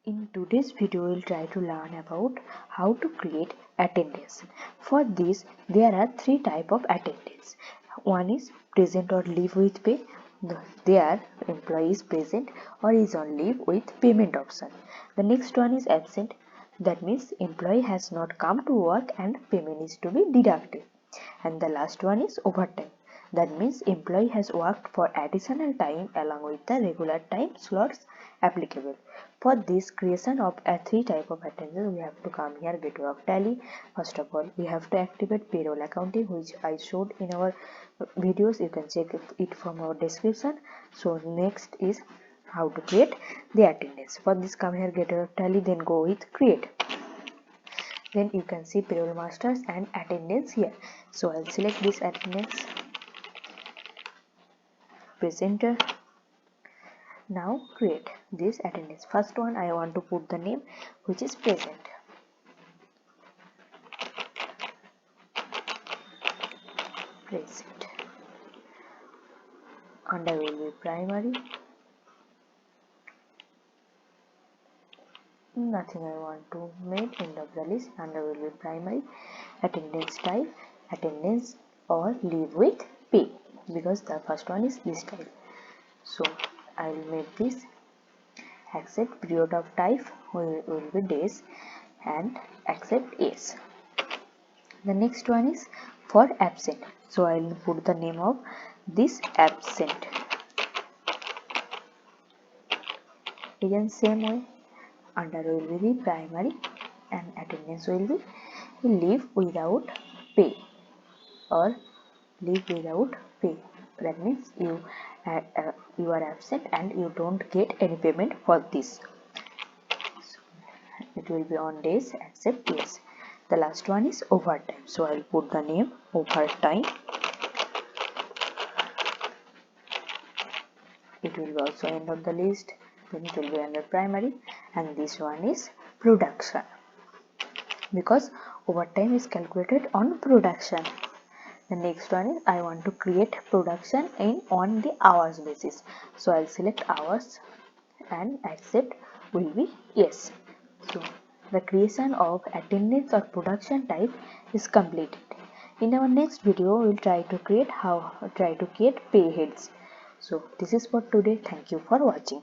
In today's video, we'll try to learn about how to create attendance. For this, there are three types of attendance. One is present or leave with pay. There, employee is present or is on leave with payment option. The next one is absent. That means employee has not come to work and payment is to be deducted. And the last one is overtime. That means employee has worked for additional time along with the regular time slots applicable. For this creation of a three type of attendance, we have to come here gateway of tally. First of all, we have to activate payroll accounting, which I showed in our videos. You can check it from our description. So next is how to create the attendance. For this, come here gateway of tally, then go with create. Then you can see payroll masters and attendance here. So I'll select this attendance presenter. Now create this attendance. First one, I want to put the name which is present. Present. Under will be primary. Nothing I want to make end of the list. Under will be primary. Attendance type, attendance or leave with pay, because the first one is this type. So I will make this accept period of type will be days and accept yes. The next one is for absent. So I will put the name of this absent. Again same way, under will be primary and attendance will be leave without pay or leave without pay. That means you are absent and you don't get any payment for this. So it will be on days accept yes. The last one is overtime. So I will put the name overtime. It will be also end of the list. Then it will be under primary, and this one is production, because overtime is calculated on production. The next one is I want to create production on the hours basis. So I'll select hours and accept will be yes. So the creation of attendance or production type is completed. In our next video, we'll try to create pay heads. So this is for today. Thank you for watching.